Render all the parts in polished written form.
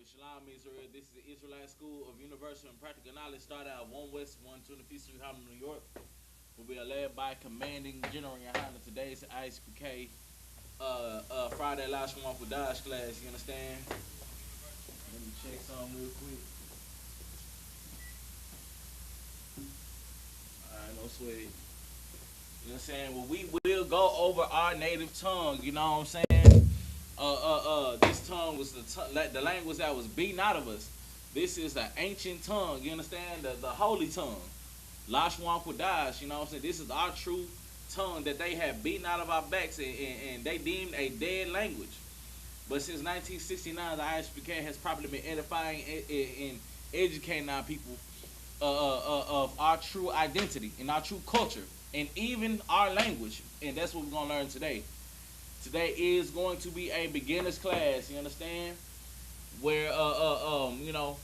Shalom, Israel. This is the Israelite School of Universal and Practical Knowledge. Started out 1 West 125th Street, Harlem, New York. We are led by Commanding General YAHANNA. Today is the I.S.U.P.K. Friday Lashawan Qadash class. You understand? Let me check something real quick. Alright, no sweat. You know what I'm saying? Well, we will go over our native tongue. You know what I'm saying? This tongue was the language that was beaten out of us. This is an ancient tongue. You understand? The holy tongue. Lashawan Qadash. You know what I'm saying? This is our true tongue that they have beaten out of our backs and they deemed a dead language. But since 1969, the I.S.U.P.K has probably been edifying and educating our people of our true identity and our true culture and even our language. And that's what we're going to learn today. Today is going to be a beginner's class, you understand? Where, you know,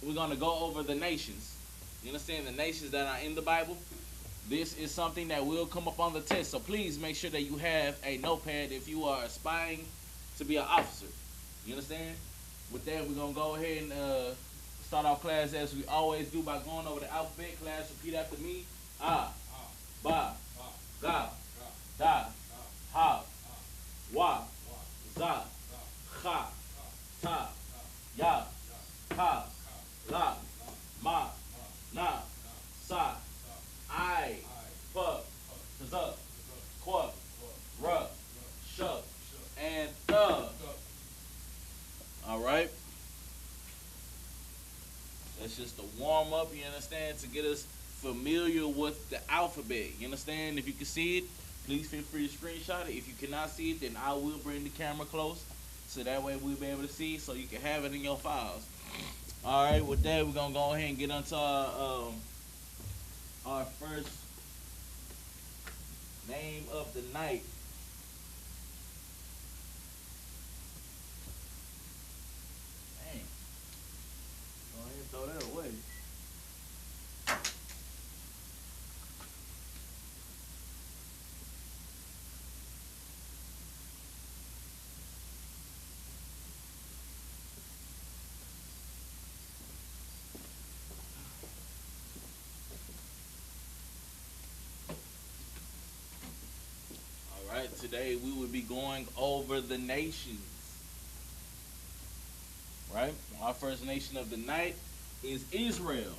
we're going to go over the nations. You understand? The nations that are in the Bible. This is something that will come up on the test. So please make sure that you have a notepad if you are aspiring to be an officer. You understand? With that, we're going to go ahead and start our class as we always do by going over the alphabet. Class, repeat after me. Ah, ba, ga, da, ha, wa, za, cha, ta, ya, ka, la, ma, na, sa, I.S.U.P.K, Qu, R, Sh, and Th. All right. That's just a warm up, you understand, to get us familiar with the alphabet. You understand? If you can see it, please feel free to screenshot it. If you cannot see it, then I will bring the camera close so that way we'll be able to see it so you can have it in your files. All right, with that, we're going to go ahead and get into our first name of the night. Dang. Go ahead and throw that away. Alright, today we will be going over the nations. Right? Our first nation of the night is Israel.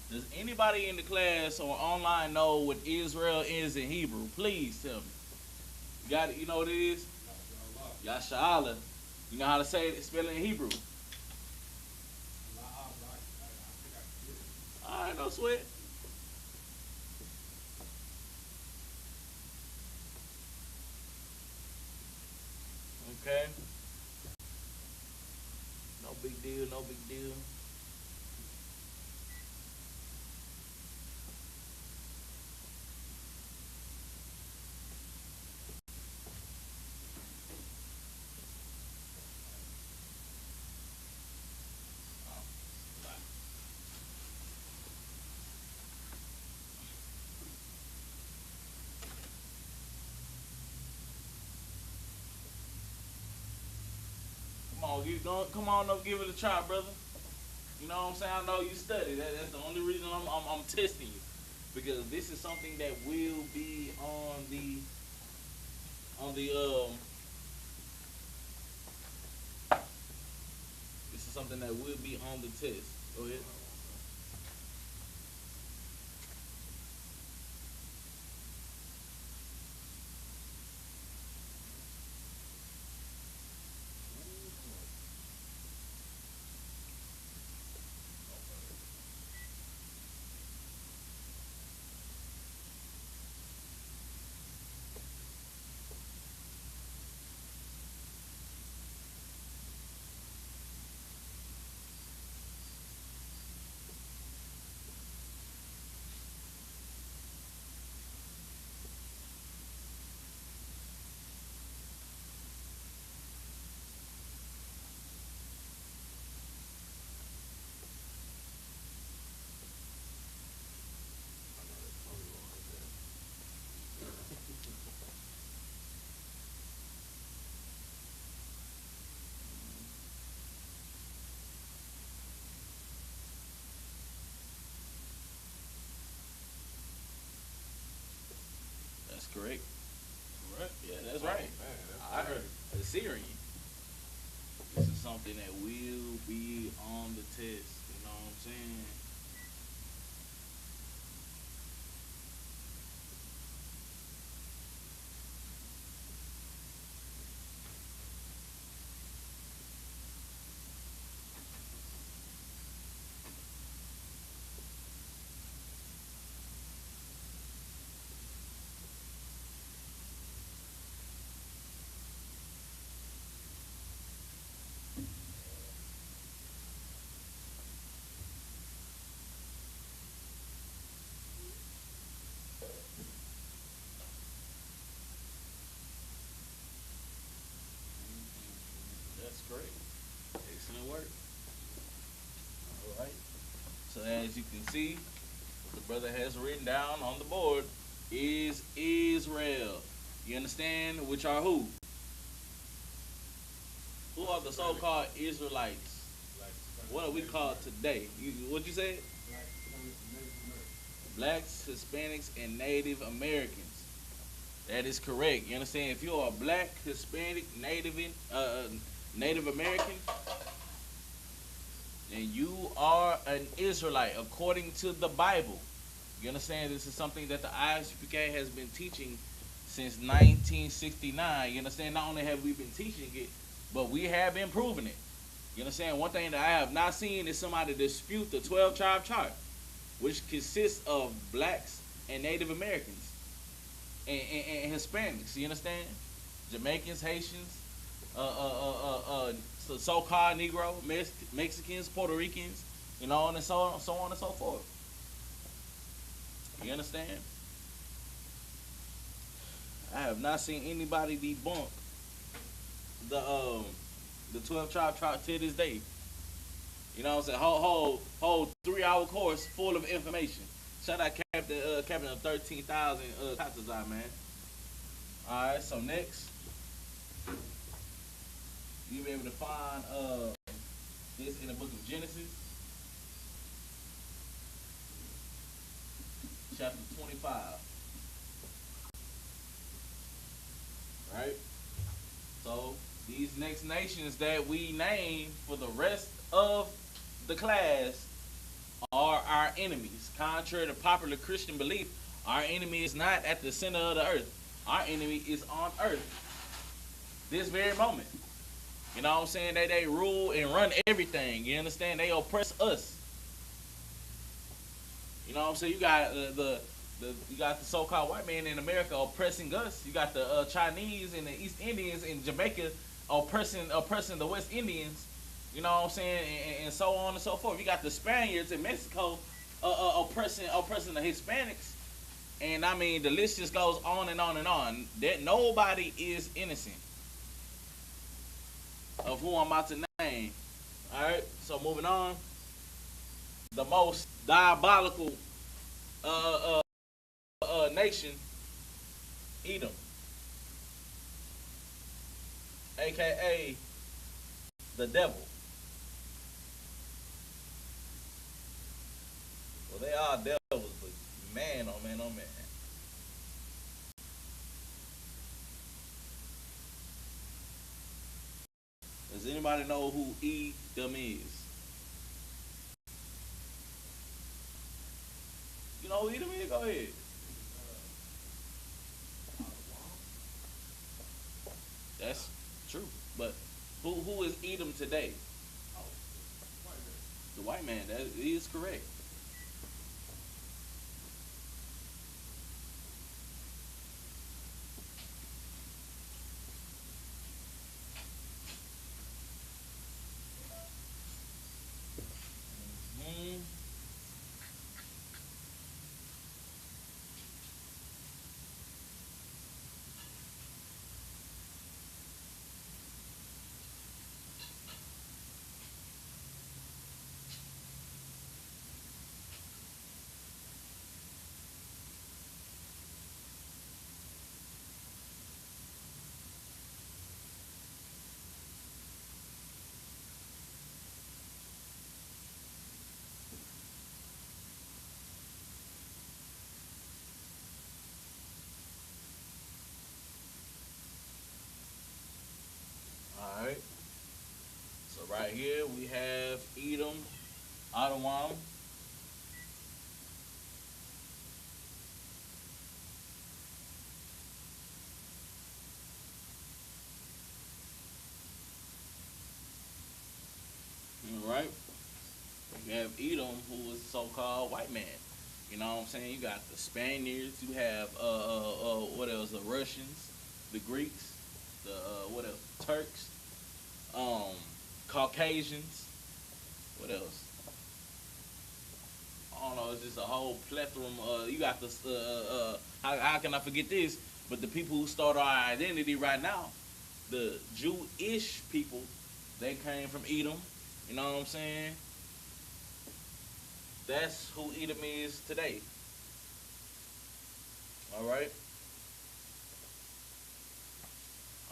Does anybody in the class or online know what Israel is in Hebrew? Please tell me. You got it? You know what it is? Yashala. You know how to say it? Spell it in Hebrew. Alright, no sweat. Okay. No big deal, no big deal. Come on up, give it a try, brother. You know what I'm saying? I know you study. That's the only reason I'm testing you, because this is something that will be on the this is something that will be on the test. Go ahead. something that will be on the test. You know what I'm saying? That's great. Excellent work. All right. So as you can see, what the brother has written down on the board is Israel. You understand? Which are who? Who are the so-called Israelites? What are we called today? What you said? Blacks, Hispanics, and Native Americans. That is correct. You understand? If you are black, Hispanic, Native American, then you are an Israelite according to the Bible. You understand? This is something that the I.S.U.P.K has been teaching since 1969. You understand? Not only have we been teaching it, but we have been proving it. You understand? One thing that I have not seen is somebody dispute the 12-tribe chart, which consists of blacks and Native Americans and Hispanics. You understand? Jamaicans, Haitians, so-called Negro, Mexicans, Puerto Ricans, you know, and so on and so forth. You understand? I have not seen anybody debunk the 12-tribe chart to this day. You know what I'm saying? Whole 3-hour course full of information. Shout out Captain of 13,000 Qadash, man. All right, so next, you'll be able to find this in the book of Genesis, chapter 25. Right? So these next nations that we name for the rest of the class are our enemies. Contrary to popular Christian belief, our enemy is not at the center of the earth. Our enemy is on earth this very moment. You know what I'm saying? They rule and run everything. You understand? They oppress us. You know what I'm saying? You got you got the so-called white man in America oppressing us. You got the Chinese and the East Indians in Jamaica oppressing the West Indians. You know what I'm saying? And so on and so forth. You got the Spaniards in Mexico oppressing the Hispanics. And I mean, the list just goes on and on and on. That nobody is innocent of who I'm about to name. All right. So moving on. The most diabolical nation, Edom, aka the devil. Well, they are devils, but man, oh man, oh man. Does anybody know who Edom is? You know who Edom is? Go ahead. That's true. But who is Edom today? The white man. That is correct. Mm-hmm. we have Edom, Adawam. All right. You have Edom, who was so-called white man. You know what I'm saying? You got the Spaniards. You have what else? The Russians, the Greeks, the what else? Turks, um, Caucasians. What else? I don't know. It's just a whole plethora. You got the how can I forget this? But the people who start our identity right now, the Jewish people, they came from Edom. You know what I'm saying? That's who Edom is today. All right.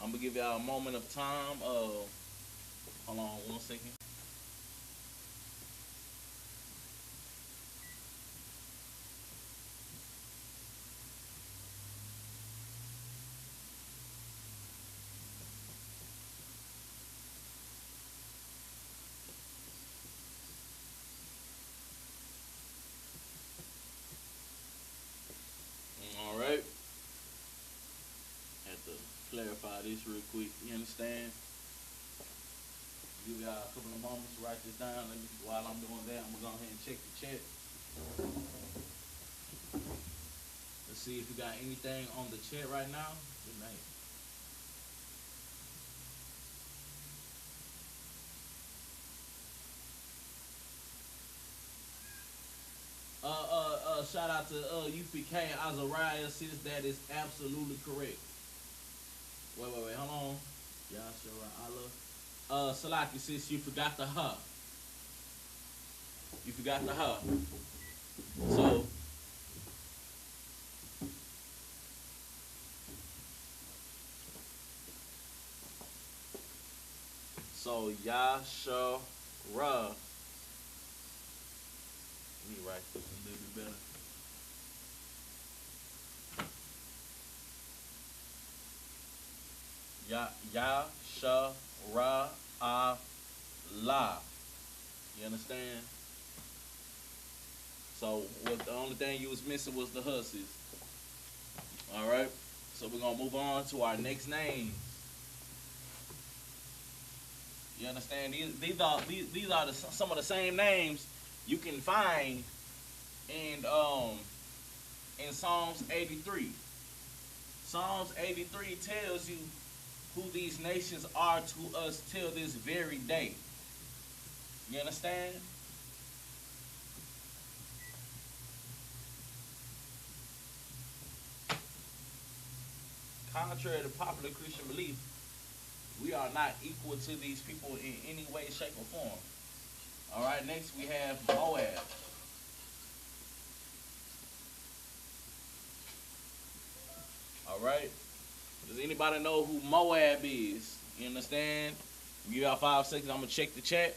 I'm gonna give y'all a moment of time. Hold on 1 second. All right. Have to clarify this real quick. You understand? Give y'all a couple of moments to write this down. Let me, while I'm doing that, I'm gonna go ahead and check the chat. Let's see if we got anything on the chat right now. Good night. Shout out to UPK Azariah says that is absolutely correct. Wait, hold on. Yeah, sure, Allah. Salaki says you forgot the huh. You forgot the huh. So Yashara. Let me write this a little bit better. Yashara Allah. You understand? So what the only thing you was missing was the hussies. Alright? So we're gonna move on to our next names. You understand? These are some of the same names you can find in Psalms 83. Psalms 83 tells you who these nations are to us till this very day. You understand? Contrary to popular Christian belief, we are not equal to these people in any way, shape, or form. All right, next we have Moab. All right. Does anybody know who Moab is? You understand? Give y'all 5 seconds. I'm gonna check the chat.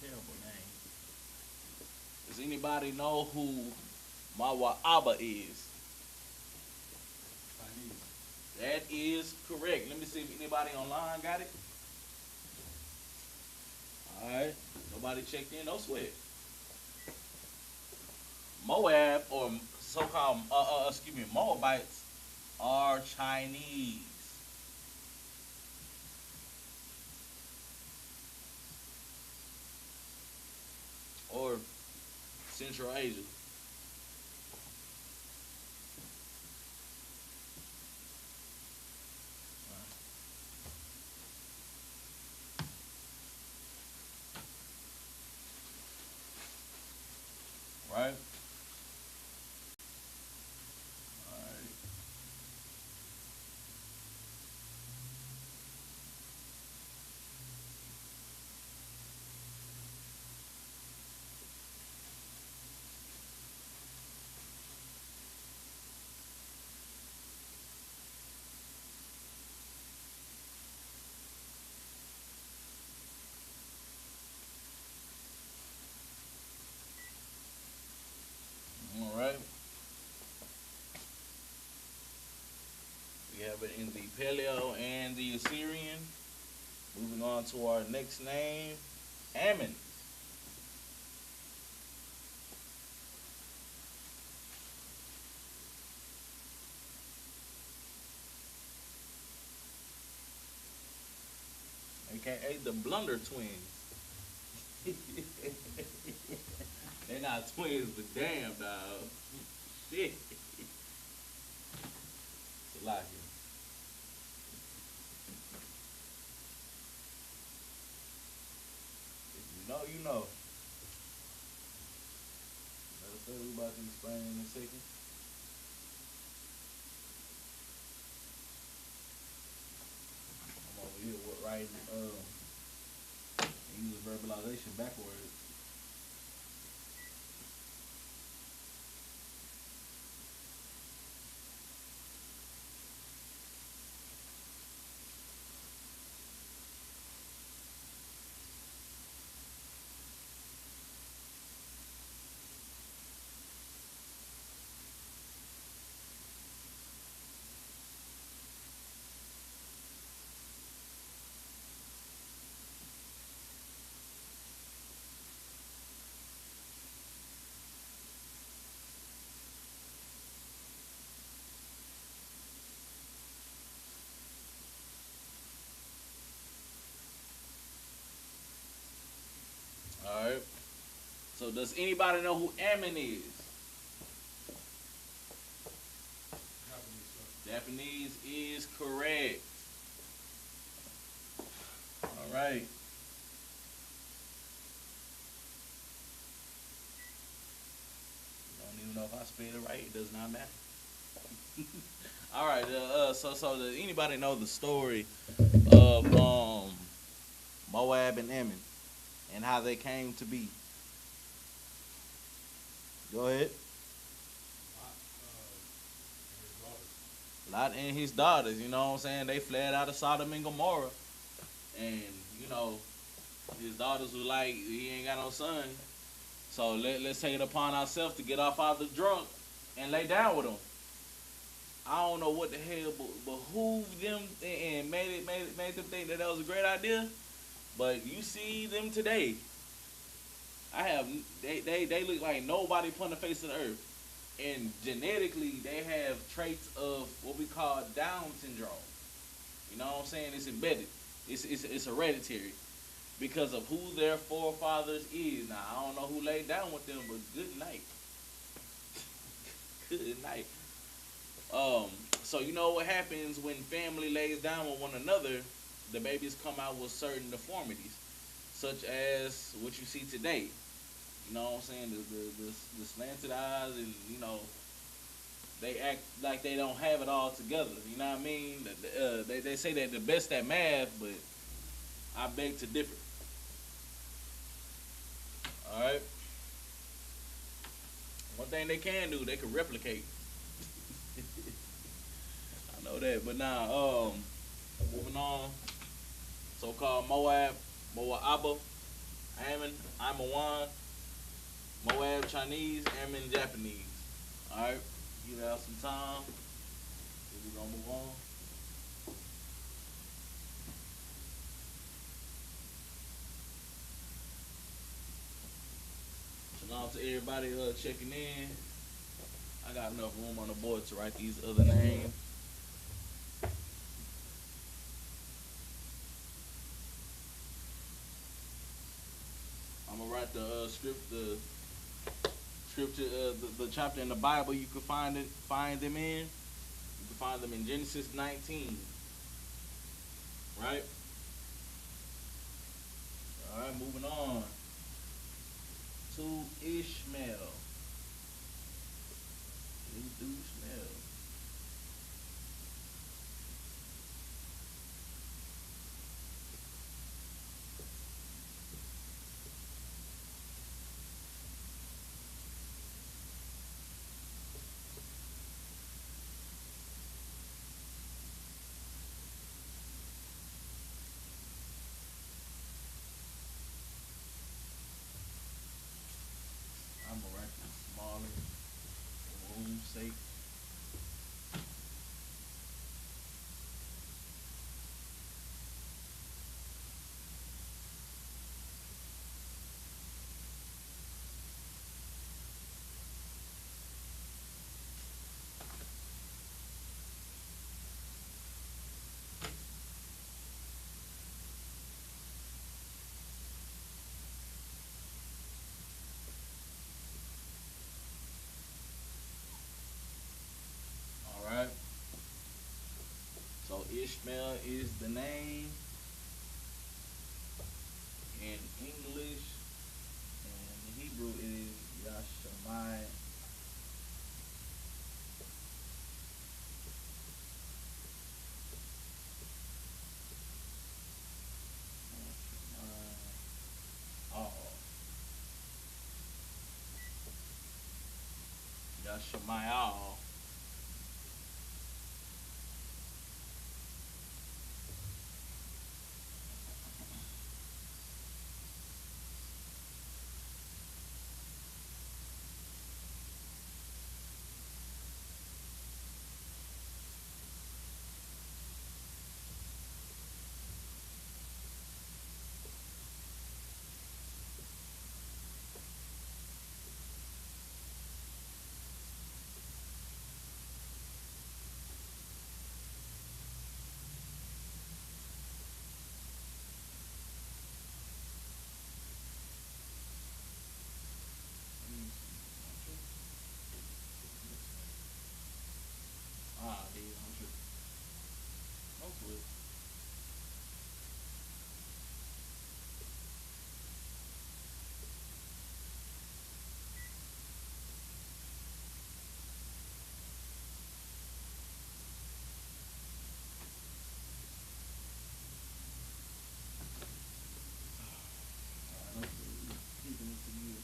Terrible name. Does anybody know who Mawa'aba is? That is correct. Let me see if anybody online got it. Alright. Nobody checked in. No sweat. Moab, or so-called, Moabites, are Chinese. Or Central Asia. Right? Alright. Paleo, and the Assyrian. Moving on to our next name, Ammon. AKA the Blunder Twins. They're not twins, but damn, dog. Shit. It's a lot here. If you know, you know. That's what we about to explain in a second. I'm over here writing, use verbalization backwards. Alright. So does anybody know who Ammon is? Japanese is correct. Alright. Don't even know if I spelled it right. It does not matter. Alright, so does anybody know the story of Moab and Ammon and how they came to be? Go ahead. Lot and his daughters, you know what I'm saying? They fled out of Sodom and Gomorrah. And, you know, his daughters was like, he ain't got no son. So let's take it upon ourselves to get our father drunk and lay down with him. I don't know what the hell behooved them and made them think that was a great idea. But you see them today. They look like nobody upon the face of the earth. And genetically, they have traits of what we call Down syndrome. You know what I'm saying? It's embedded. It's hereditary because of who their forefathers is. Now, I don't know who laid down with them, but good night. Good night. So you know what happens when family lays down with one another? The babies come out with certain deformities, such as what you see today. You know what I'm saying? The slanted eyes, and you know, they act like they don't have it all together. You know what I mean? They say that the best at math, but I beg to differ. All right. One thing they can do, they can replicate. I know that, but now, moving on. So-called Moab, Moab, Ammon, Imawan, Moab Chinese, Ammon Japanese. All right, give it out some time. We're gonna move on. Shalom to everybody checking in. I got enough room on the board to write these other names. I'm gonna write the scripture, the chapter in the Bible. You can find them in. You can find them in Genesis 19. Right. All right. Moving on to Ishmael. Ishmael. I'm gonna write this smaller for room's sake. Ishmael is the name in English, and in Hebrew it is Yashamai. Oh, Yashamayal. Ah, dude, I'm sure. Hopefully. Alright, let's see. Keeping it to you.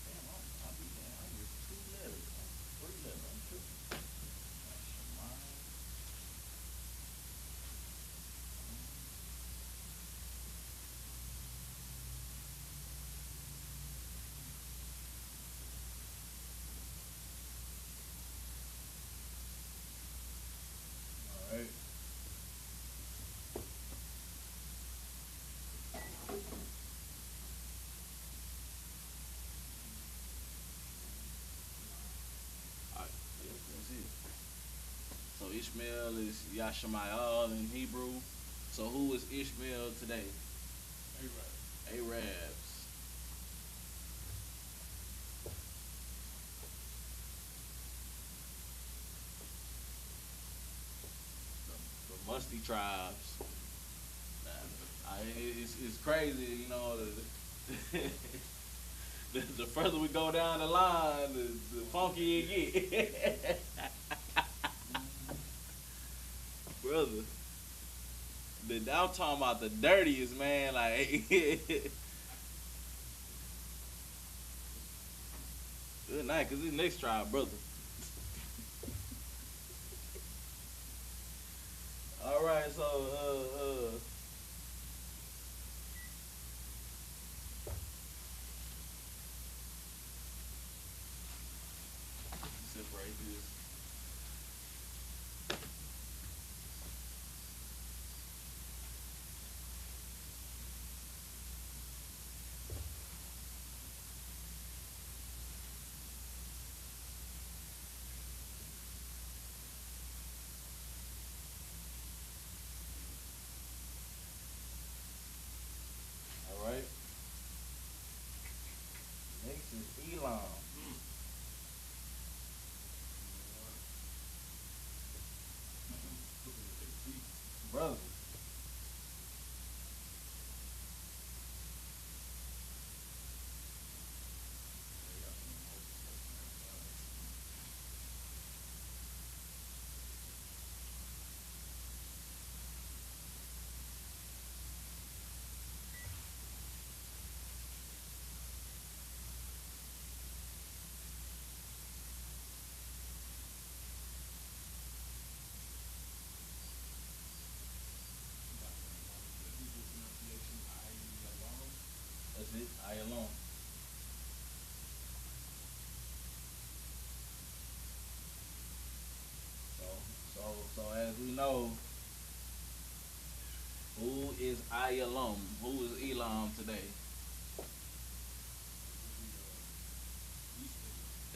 Damn, I'll be damn. I get 2 letters. 3 letters. I'm tripping. Yashamai. Alright. Alright, yeah, that's it. So Ishmael is Yashamayal in Hebrew. So who is Ishmael today? Arabs. The musty tribes. It's crazy, you know. The further we go down the line, the funkier it get. Brother. I'm talking about the dirtiest, man. Like, good night, cause this next tribe, brother. All right, so separate this. All right. Next is Elam, brother. That's it. I alone. So, so as we know, who is Ayalom? Who is Elam today?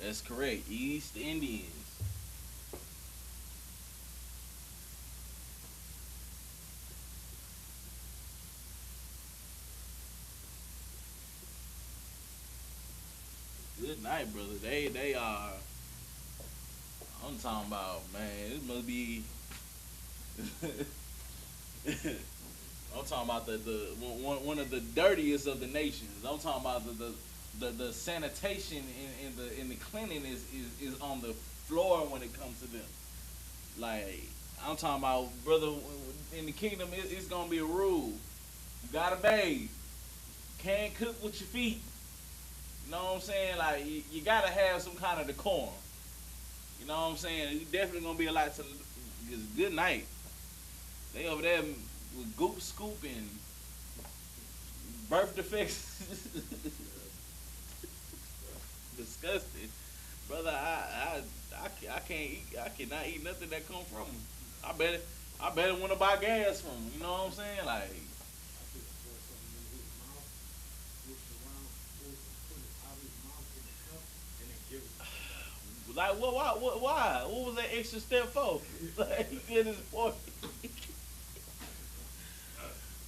That's correct. East Indians. Good night, brother. They are. I'm talking about, man. It must be. I'm talking about the one of the dirtiest of the nations. I'm talking about the sanitation in the cleanliness is on the floor when it comes to them. Like, I'm talking about, brother, in the kingdom, it's gonna be a rule. You gotta bathe. Can't cook with your feet. You know what I'm saying? Like, you gotta have some kind of decorum. You know what I'm saying? You definitely gonna be a lot to. It's good night. They over there with goop scoop and birth defects. Disgusting, brother. I can't eat. I cannot eat nothing that come from them. I better want to buy gas from them. You know what I'm saying? Like, why? What was that extra step for? Like, he did his point.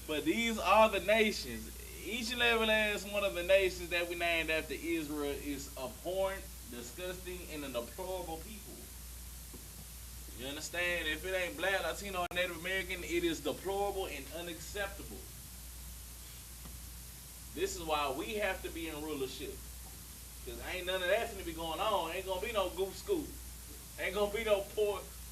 But these are the nations. Each and every last one of the nations that we named after Israel is abhorrent, disgusting, and a deplorable people. You understand? If it ain't black, Latino, or Native American, it is deplorable and unacceptable. This is why we have to be in rulership. Because ain't none of that finna be going on. Ain't gonna be no goof scoop. Ain't gonna be no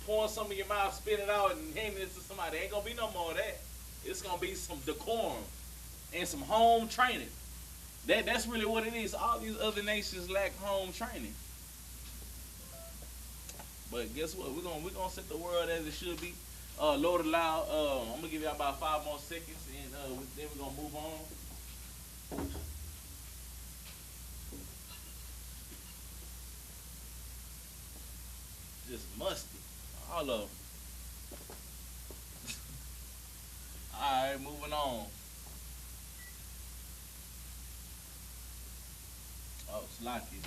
pouring some in your mouth, spit it out, and handing it to somebody. Ain't gonna be no more of that. It's gonna be some decorum and some home training. That's really what it is. All these other nations lack home training. But guess what? We're gonna set the world as it should be. Lord allow, I'm gonna give you about 5 more seconds, and then we're gonna move on. Just musty, all of them. All right, moving on. Oh, Slacky.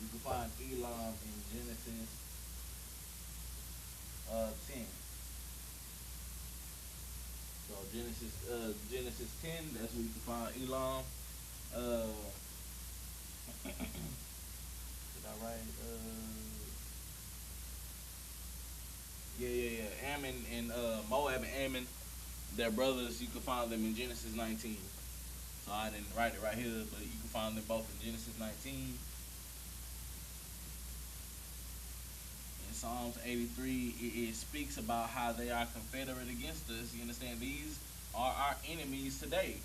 You can find Elam in Genesis 10. So Genesis 10. That's where you can find Elam. Did I write? Yeah. Ammon and Moab and Ammon, they're brothers. You can find them in Genesis 19. So I didn't write it right here, but you can find them both in Genesis 19. In Psalms 83, it speaks about how they are confederate against us. You understand? These are our enemies today.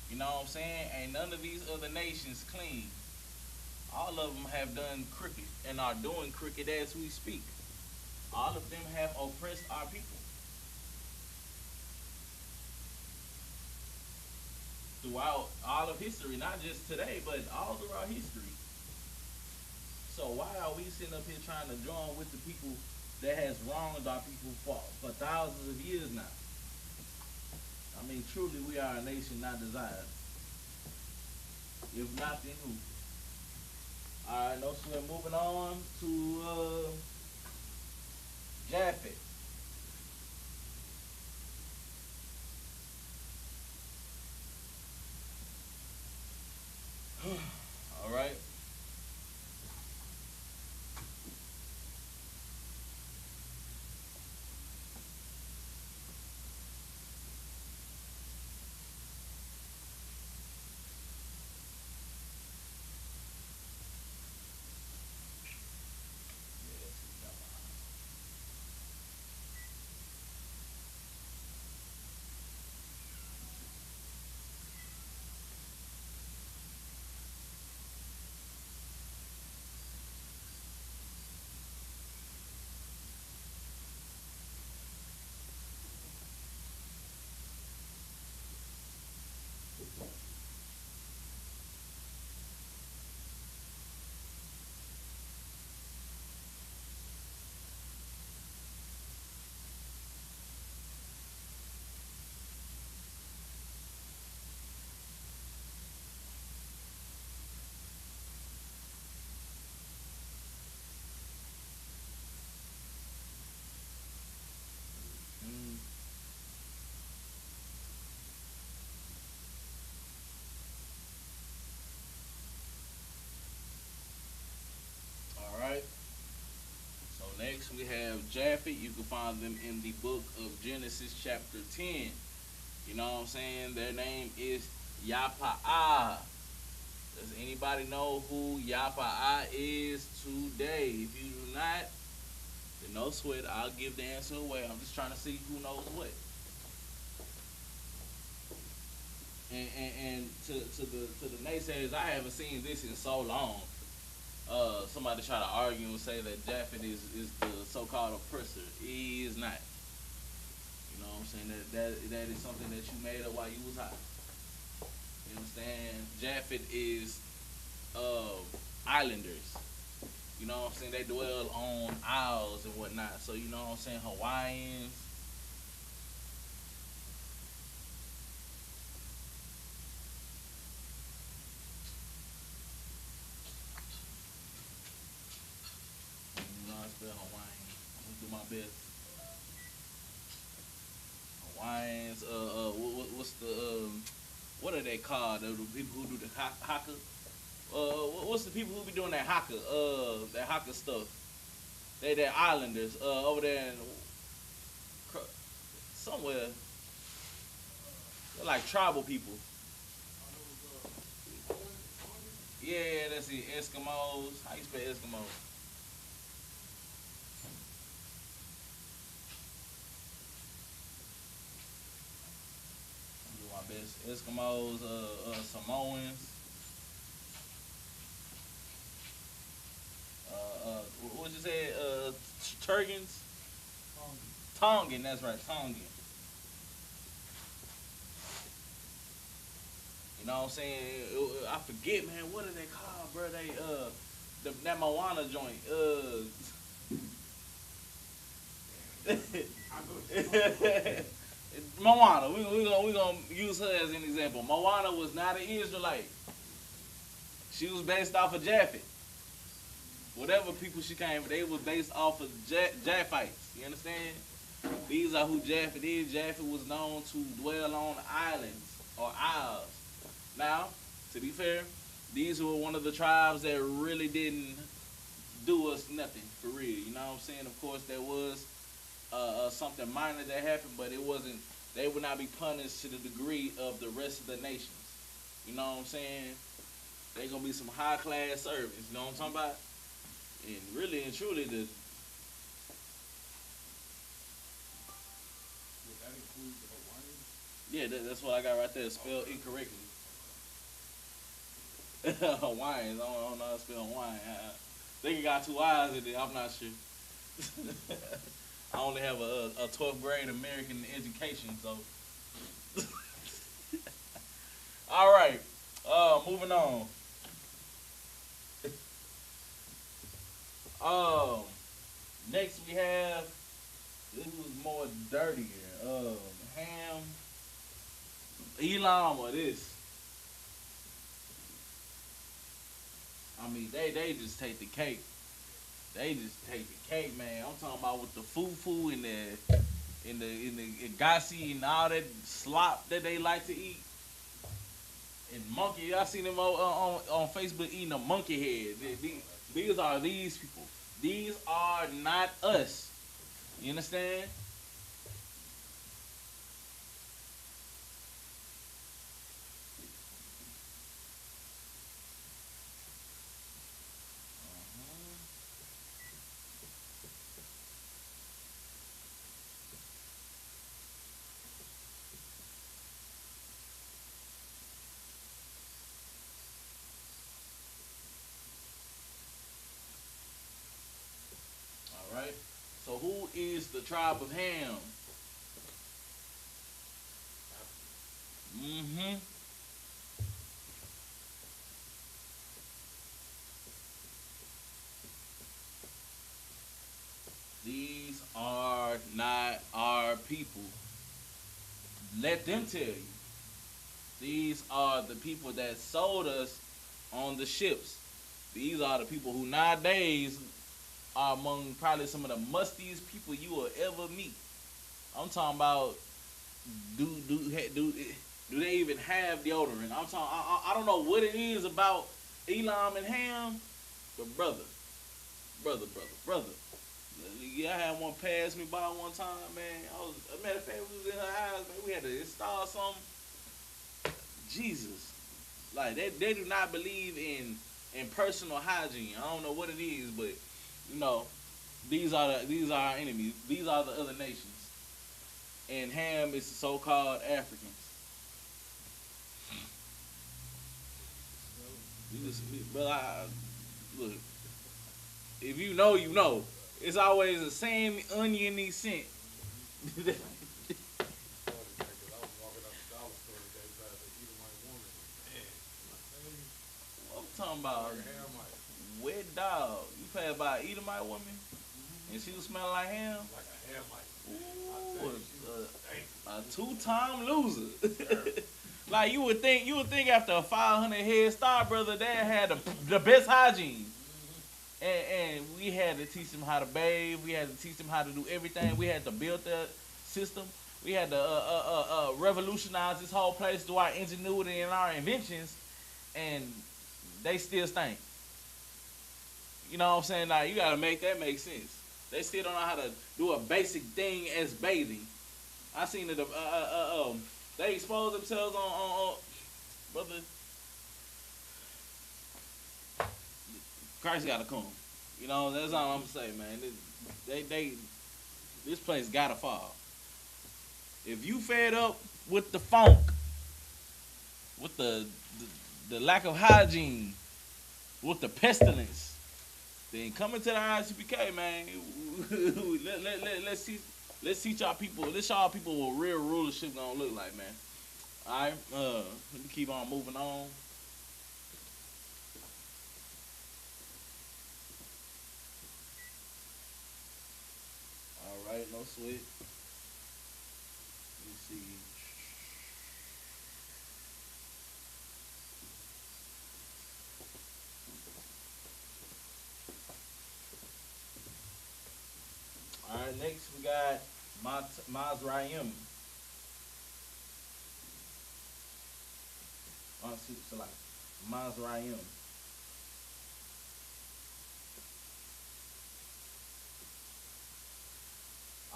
You know what I'm saying? Ain't none of these other nations clean. All of them have done crooked and are doing crooked as we speak. All of them have oppressed our people. Throughout all of history, not just today, but all throughout history. So why are we sitting up here trying to join with the people that has wronged our people for thousands of years now? I mean, truly, we are a nation not desired. If not, then who? All right, no sweat. Moving on to Japheth. All right. next we have Japheth. You can find them in the book of Genesis chapter 10. You know what I'm saying? Their name is Yahpa'a. Does anybody know who Yahpa'a is today? If you do not, then no sweat. I'll give the answer away. I'm just trying to see who knows what. And to the naysayers, I haven't seen this in so long. Somebody try to argue and say that Japheth is the so-called oppressor. He is not. You know what I'm saying? That is something that you made up while you was high. You understand? Japheth is islanders. You know what I'm saying? They dwell on isles and whatnot. So you know what I'm saying? Hawaiians. You know I spell Hawaiian. I'm gonna do my best. Hawaiians. What's the what are they called? The people who do the haka. What's the people who be doing that haka stuff? They're islanders over there in somewhere. They're like tribal people. Yeah, that's it. Eskimos. How you spell Eskimos? I'm doing my best. Eskimos, Samoans. What you say? Turgans? Tongan, that's right, Tongan. You know what I'm saying? I forget, man. What are they called, bro? They that Moana joint. Moana. We gonna use her as an example. Moana was not an Israelite. She was based off of Japheth. Whatever people she came from, they were based off of Japhites. You understand? These are who Japheth is. Japheth was known to dwell on islands or isles. Now, to be fair, these were one of the tribes that really didn't do us nothing for real. You know what I'm saying? Of course, there was something minor that happened, but it wasn't. They would not be punished to the degree of the rest of the nations. You know what I'm saying? They're gonna be some high class servants. You know what I'm talking about? And really and truly, Would that include the Hawaiians? that's what I got right there, spelled incorrectly. Hawaiians, I don't know how to spell Hawaiian. I think it got two I's in it, I'm not sure. I only have a 12th grade American education, so. All right, moving on. Next we have, this was more dirtier. Ham, Elam, or this. I mean, they just take the cake. They just take the cake, man. I'm talking about with the fufu and the gasi and all that slop that they like to eat. And monkey, I seen them on Facebook eating a monkey head. These are these people. These are not us. You understand? All right. So who is the tribe of Ham? Mm-hmm. These are not our people. Let them tell you. These are the people that sold us on the ships. These are the people who nowadays are among probably some of the mustiest people you will ever meet. I'm talking about do they even have deodorant? I'm talking. I don't know what it is about Elam and Ham, but brother. Yeah, I had one pass me by one time, man. A matter of fact, we was in her house, man. We had to install some. Jesus, like they do not believe in personal hygiene. I don't know what it is, but you know, these are our enemies. These are the other nations, and Ham is the so-called Africans. But look, if you know, you know. It's always the same oniony scent. What I'm talking about? Wet dog. You passed by an Edomite woman, and she was smelling like ham. Ooh, a two-time loser. Like you would think after a 500 head start, brother, they had the best hygiene. And we had to teach them how to bathe. We had to teach them how to do everything. We had to build the system. We had to revolutionize this whole place through our ingenuity and our inventions, and they still stink. You know what I'm saying? Like, you gotta make that make sense. They still don't know how to do a basic thing as bathing. I seen it. They expose themselves on brother. Christ gotta come. You know, that's all I'm gonna say, man. This place gotta fall. If you fed up with the funk, with the lack of hygiene, with the pestilence, then come into the I.S.U.P.K, man. Let's teach our people. Let's show our people what real rulership gonna look like, man. All right. Let me keep on moving on. All right, no sweat. Let me see. All right, next we got Mazrayim. Mazrayim.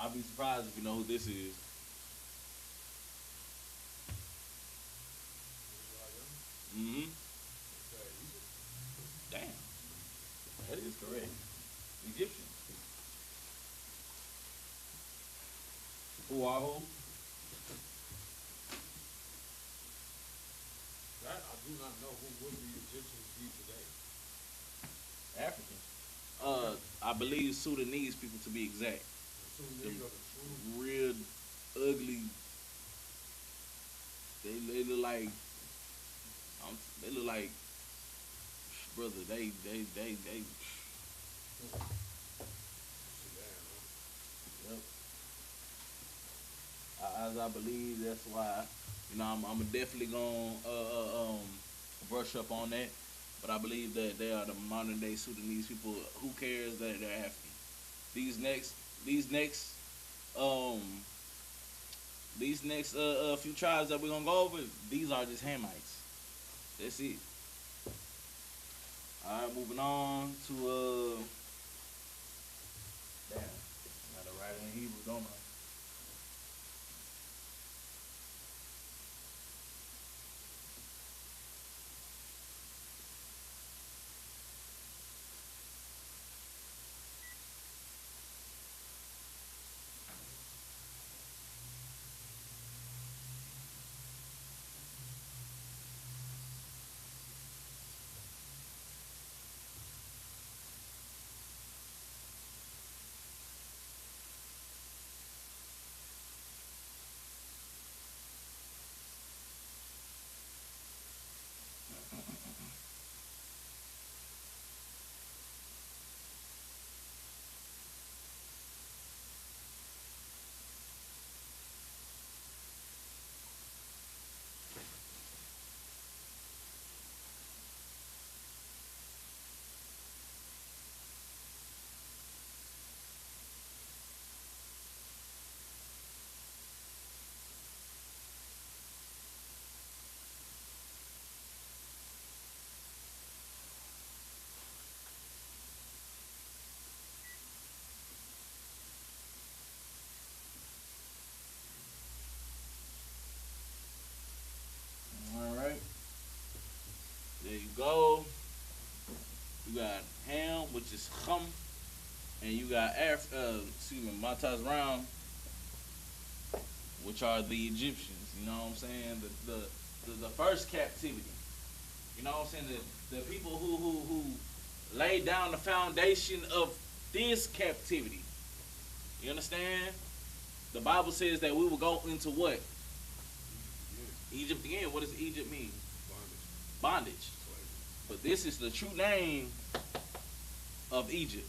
I'll be surprised if you know who this is. Mm-hmm. Damn. That is correct. Egyptian. Wahoo. That I do not know who would the Egyptians be today. African. I believe Sudanese people to be exact. Sudanese are the true. Real ugly. They look like. They look like. Brother, they. Yep. As I believe, that's why, you know, I'm definitely gonna brush up on that. But I believe that they are the modern day Sudanese people. Who cares that they're African? These next few tribes that we're gonna go over, these are just Hamites. That's it. All right, moving on to damn, I gotta write it in Hebrew, don't I? you got Mataz Round, which are the Egyptians. You know what I'm saying? The first captivity. You know what I'm saying? The people who laid down the foundation of this captivity. You understand? The Bible says that we will go into what? Egypt again. What does Egypt mean? Bondage. But this is the true name of Egypt,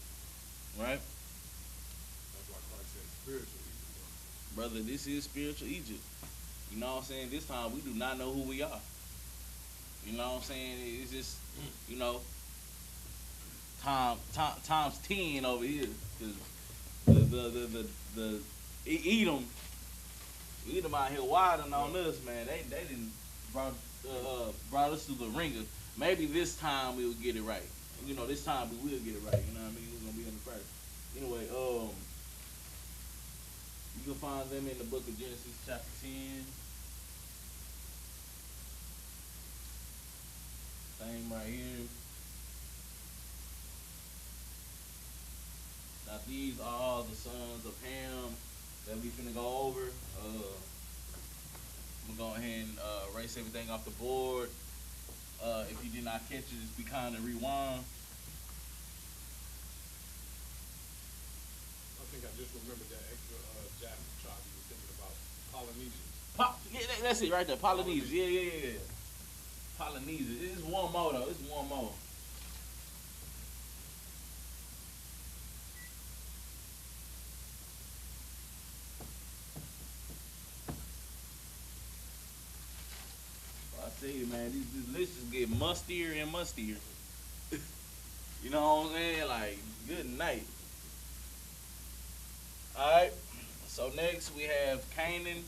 right? That's why Christ said spiritual Egypt. Brother, this is spiritual Egypt. You know what I'm saying? This time we do not know who we are. You know what I'm saying? It's just, you know, times 10 over here. Cause the Edom out here wilding on us, man. They didn't brought us to the ringer. Maybe this time we'll get it right. You know, this time we will get it right. You know what I mean? We're gonna be in the first. Anyway, you can find them in the book of Genesis, chapter 10. Same right here. Now these are all the sons of Ham that we finna go over. I'm gonna go ahead and erase everything off the board. If you did not catch it, just be kind and rewind. I think I just remembered that extra Japanese tribe you were thinking about, Polynesians. Yeah, that's it right there. Polynesians. Yeah. Polynesians. It's one more though. It's one more. I tell you, man, these lists just get mustier and mustier. You know what I'm saying? Like, good night. Alright, so next we have Canaan.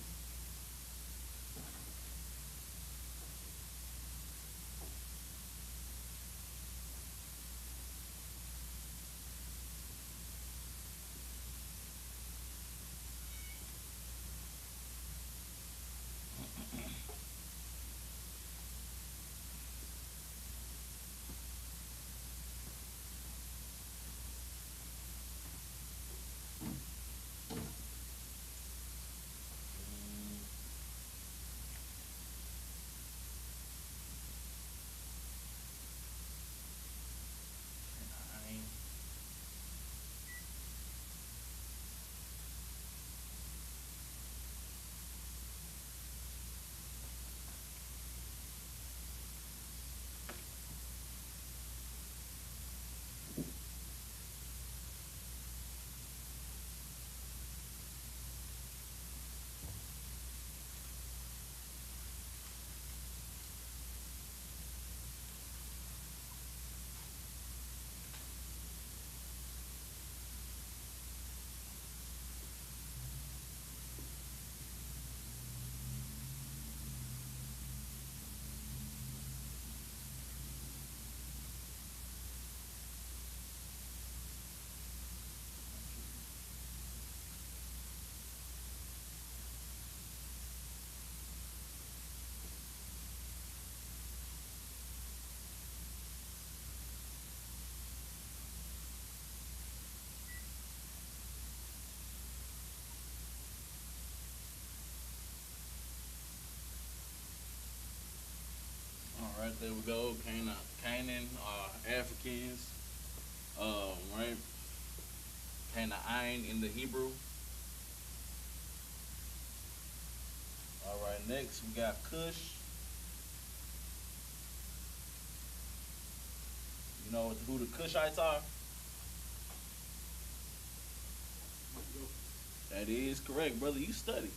Alright, there we go. Canaan are Africans. Right? Canaan in the Hebrew. Alright, next we got Cush. You know who the Cushites are? That is correct, brother. You study.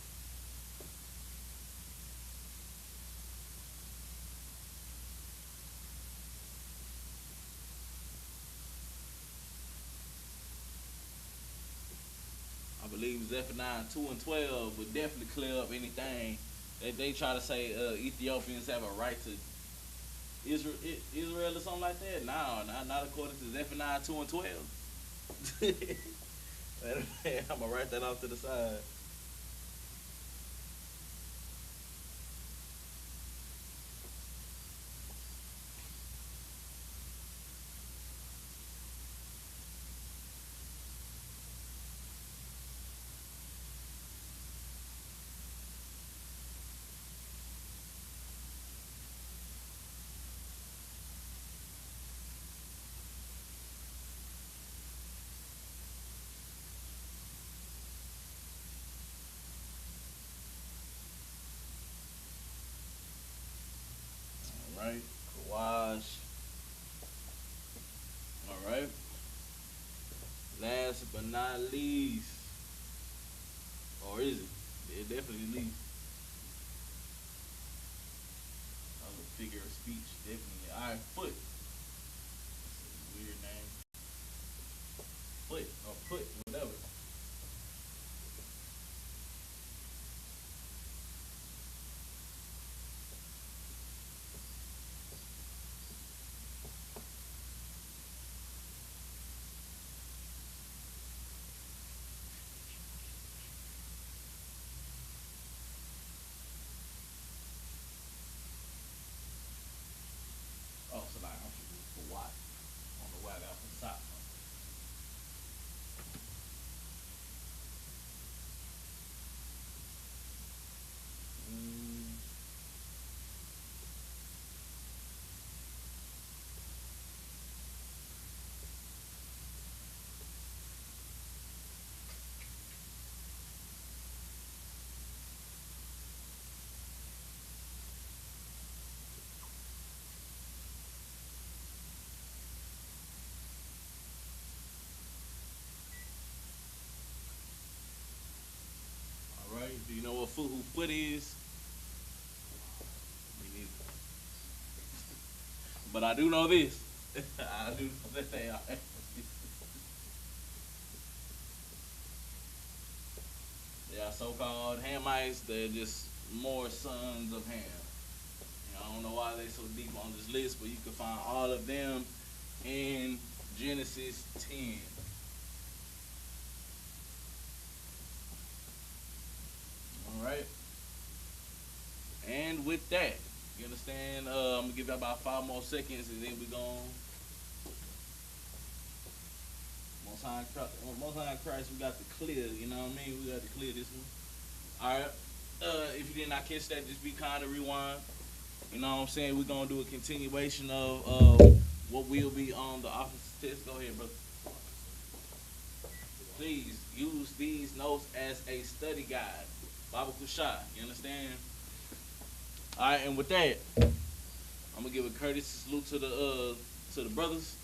I believe Zephaniah 2 and 12 would definitely clear up anything. They try to say Ethiopians have a right to Israel or something like that. No, not according to Zephaniah 2 and 12. I'm going to write that off to the side. least. Or is it? It definitely least. Figure of speech, definitely. Alright, foot. Weird name. Foot or put, whatever. Oh, so like I'm for what? On the white out the top. Alright, do you know what who foot is? Me neither. But I do know this. I do know that they are. They are so-called Hamites. They're just more sons of Ham. You know, I don't know why they're so deep on this list, but you can find all of them in Genesis 10. Alright. And with that, you understand? I'm going to give you about 5 more seconds and then we're going Most High in Christ, we got to clear, you know what I mean? We got to clear this one. Alright. If you did not catch that, just be kind of rewind. You know what I'm saying? We're going to do a continuation of what will be on the office test. Go ahead, brother. Please use these notes as a study guide. Bible Kushai, you understand? Alright, and with that, I'm gonna give a courteous salute to the brothers.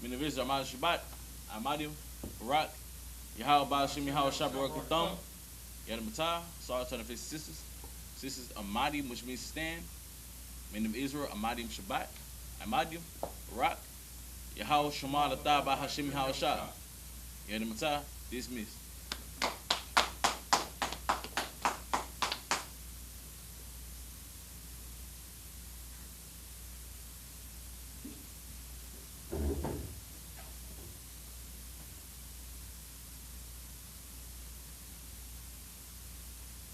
Men of Israel, Shabbat, Amadim, Barak, Yahweh Bashim, Yahweh Shabbat Thumb, Yadamatah, sorry to the sisters. Sisters Amadim, which means stand. Men of Israel, Amadim Shabbat, Amadim, Barak, Yahweh Shema Latah Bahashim Yahweh Shah. Yadamatah, dismissed.